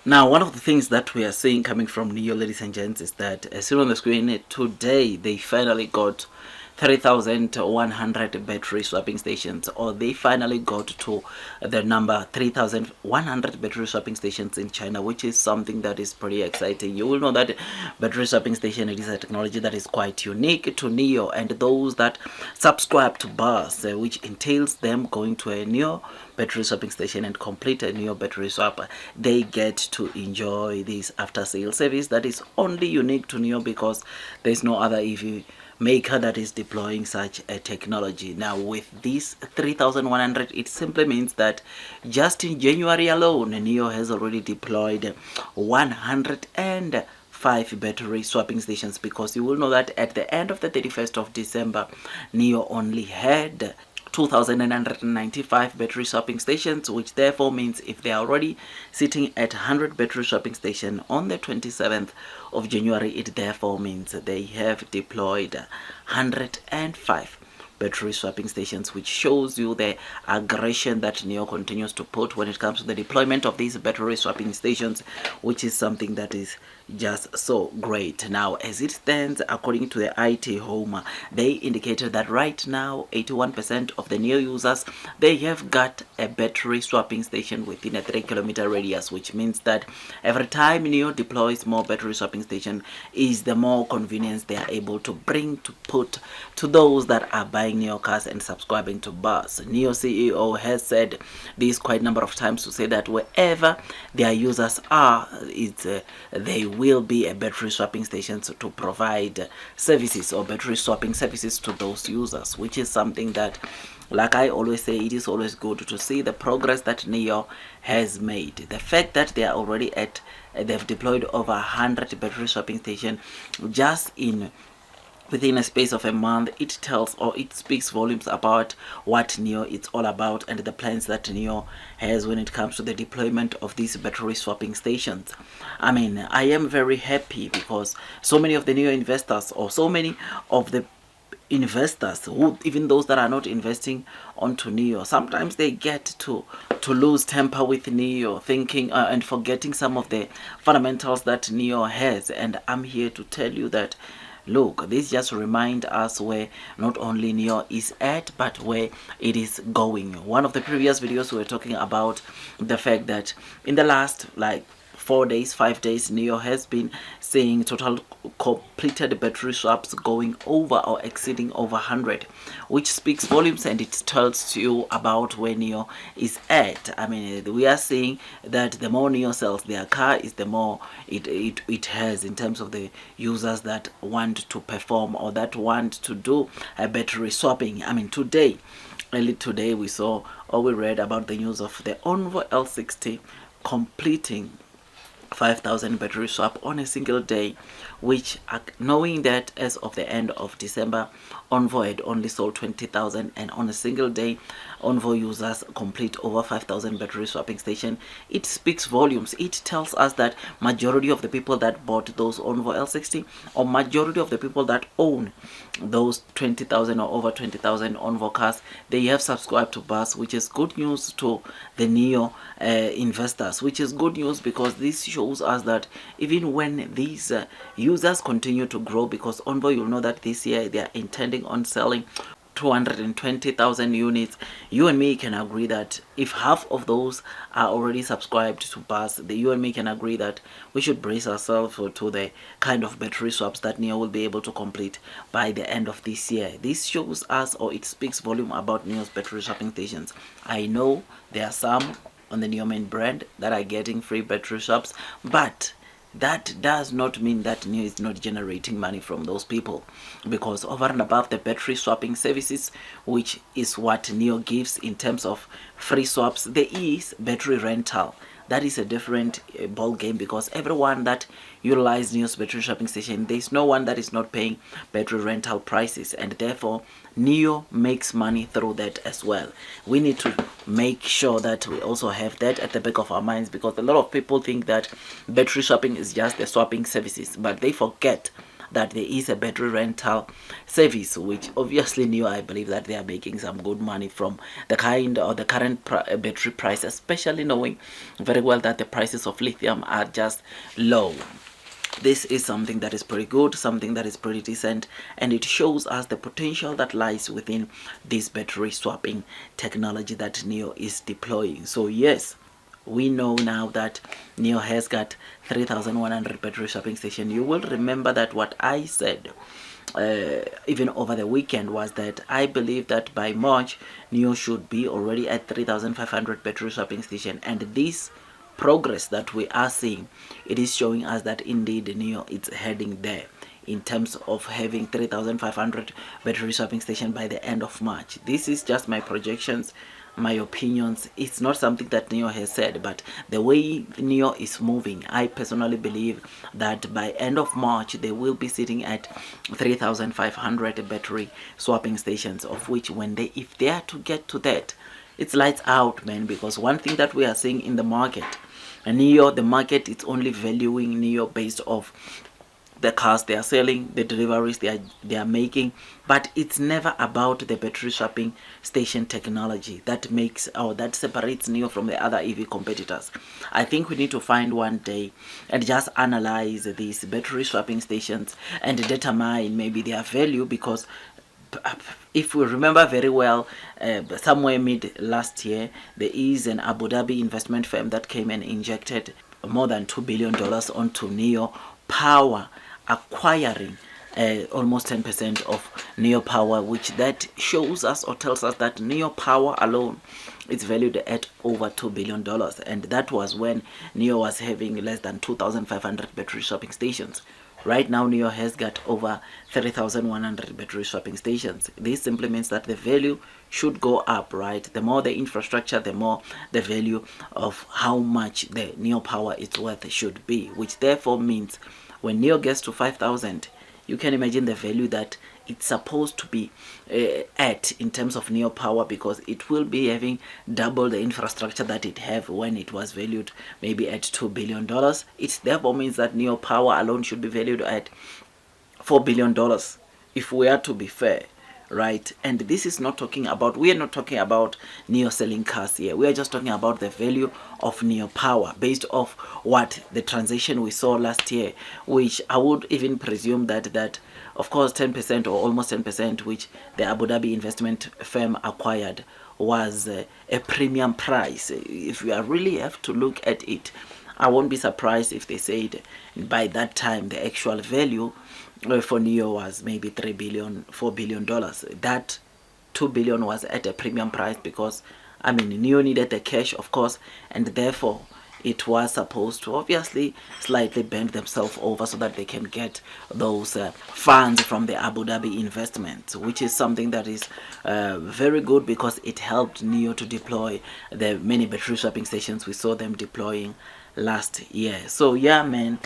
Now, one of the things that we are seeing coming from Nio, ladies and gents, is that as seen on the screen today, they finally got 3,100 battery swapping stations, or they finally got to the number 3,100 battery swapping stations in China, which is something that is pretty exciting. You will know that battery swapping station, it is a technology that is quite unique to Nio, and those that subscribe to bus, which entails them going to a Nio battery swapping station and complete a Nio battery swap, they get to enjoy this after sale service that is only unique to Nio, because there's no other EV maker that is deploying such a technology. Now, with this 3,100, it simply means that just in January alone, Nio has already deployed 105 battery swapping stations, because you will know that at the end of the 31st of December, Nio only had 2,995 battery swapping stations, which therefore means if they are already sitting at 100 battery swapping station on the 27th of January, it therefore means they have deployed 105 battery swapping stations, which shows you the aggression that Nio continues to put when it comes to the deployment of these battery swapping stations, which is something that is just so great. Now, as it stands, according to the IT Home, they indicated that right now 81% of the Nio users, they have got a battery swapping station within a 3-kilometer radius, which means that every time Nio deploys more battery swapping station, is the more convenience they are able to bring to put to those that are buying Nio cars and subscribing to bus. Nio CEO has said this quite a number of times to say that wherever their users are, they will be a battery swapping stations to provide services or battery swapping services to those users, which is something that, like I always say, it is always good to see the progress that Nio has made. The fact that they are already at, they've deployed over 100 battery swapping stations just within a space of a month, it tells, or it speaks volumes about what Nio is all about and the plans that Nio has when it comes to the deployment of these battery swapping stations. I mean, I am very happy because so many of the Nio investors, or so many of the investors who, even those that are not investing onto Nio, sometimes they get to lose temper with Nio, thinking and forgetting some of the fundamentals that Nio has. And I'm here to tell you that, look, this just remind us where not only Nio is at, but where it is going. One of the previous videos we were talking about the fact that in the last 4 days, 5 days, Nio has been seeing total completed battery swaps going over or exceeding over 100, which speaks volumes, and it tells you about where Nio is at. I mean, we are seeing that the more Nio sells their car, is the more it has in terms of the users that want to perform or that want to do a battery swapping. I mean, early today, we saw, or we read about the news of the ONVO L60 completing 5,000 battery swap on a single day, which, knowing that as of the end of December, ONVO had only sold 20,000, and on a single day ONVO users complete over 5,000 battery swapping station. It speaks volumes. It tells us that majority of the people that bought those ONVO L60, or majority of the people that own those 20,000 or over 20,000 ONVO cars, they have subscribed to bus, which is good news to the Nio investors, which is good news because this shows us that even when these users continue to grow, because ONVO, you'll know that this year they are intending on selling 220,000 units. You and me can agree that if half of those are already subscribed to bus, you and me can agree that we should brace ourselves to the kind of battery swaps that Nio will be able to complete by the end of this year. This shows us, or it speaks volume about Nio's battery swapping stations. I know there are some on the Nio main brand that are getting free battery swaps, but that does not mean that Nio is not generating money from those people, because over and above the battery swapping services, which is what Nio gives in terms of free swaps, there is battery rental. That is a different ball game, because everyone that utilizes Nio's battery swapping station, there's no one that is not paying battery rental prices, and therefore Nio makes money through that as well. We need to make sure that we also have that at the back of our minds, because a lot of people think that battery swapping is just the swapping services, but they forget that there is a battery rental service, which obviously Nio, I believe that they are making some good money from the kind or the current battery price, especially knowing very well that the prices of lithium are just low. This is something that is pretty good, something that is pretty decent, and it shows us the potential that lies within this battery swapping technology that Nio is deploying. So yes, we know now that Nio has got 3,100 battery swapping station. You will remember that what I said even over the weekend was that I believe that by March Nio should be already at 3,500 battery swapping station, and this progress that we are seeing, it is showing us that indeed Nio is heading there in terms of having 3,500 battery swapping station by the end of March. This is just my projections, my opinions. It's not something that Nio has said, but the way Nio is moving, I personally believe that by end of March they will be sitting at 3,500 battery swapping stations, of which if they are to get to that, it's lights out, man. Because one thing that we are seeing in the market, Nio, the market is only valuing Nio based off the cars they are selling, the deliveries they are making, but it's never about the battery swapping station technology that makes or that separates Nio from the other EV competitors. I think we need to find one day and just analyze these battery swapping stations and determine maybe their value, because if we remember very well, somewhere mid last year, there is an Abu Dhabi investment firm that came and injected more than $2 billion onto Nio Power, acquiring almost 10% of Nio Power, which that shows us or tells us that Nio Power alone is valued at over $2 billion, and that was when Nio was having less than 2,500 battery swapping stations. Right now, Nio has got over 3,100 battery swapping stations. This simply means that the value should go up, right? The more the infrastructure, the more the value of how much the Nio Power is worth should be, which therefore means when Nio gets to 5,000, you can imagine the value that it's supposed to be at in terms of Nio Power, because it will be having double the infrastructure that it have when it was valued maybe at $2 billion. It therefore means that Nio Power alone should be valued at $4 billion if we are to be fair, right? And this is not talking about, we are not talking about Nio selling cars here. We are just talking about the value of Nio Power based off what the transaction we saw last year, which I would even presume that of course 10% or almost 10%, which the Abu Dhabi investment firm acquired, was a premium price. If you really have to look at it, I won't be surprised if they said by that time the actual value for Nio was maybe $3 billion, $4 billion. That $2 billion was at a premium price because, I mean, Nio needed the cash, of course, and therefore it was supposed to obviously slightly bend themselves over so that they can get those funds from the Abu Dhabi investment, which is something that is very good, because it helped Nio to deploy the many battery swapping stations we saw them deploying last year. So yeah, man,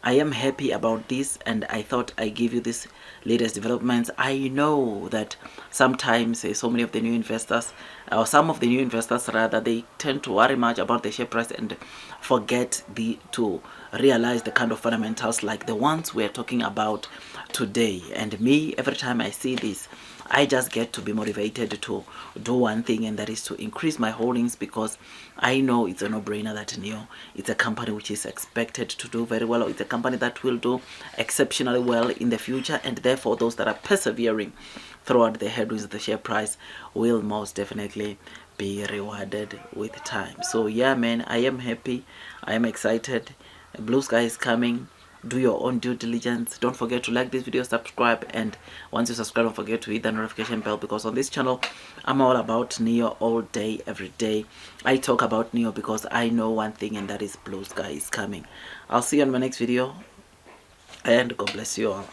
I am happy about this, and I thought I give you this latest developments. I know that sometimes so many of the new investors, or some of the new investors rather, they tend to worry much about the share price and forget to realize the kind of fundamentals like the ones we're talking about today. And me, every time I see this, I just get to be motivated to do one thing, and that is to increase my holdings, because I know it's a no-brainer that Nio, it's a company which is expected to do very well. It's a company that will do exceptionally well in the future, and therefore those that are persevering throughout the headwinds of the share price will most definitely be rewarded with time. So yeah, man, I am happy, I am excited. Blue sky is coming. Do your own due diligence. Don't forget to like this video, subscribe, and once you subscribe, don't forget to hit the notification bell, because on this channel I'm all about Nio all day, every day. I talk about Nio because I know one thing, and that is blue sky is coming. I'll see you on my next video, and God bless you all.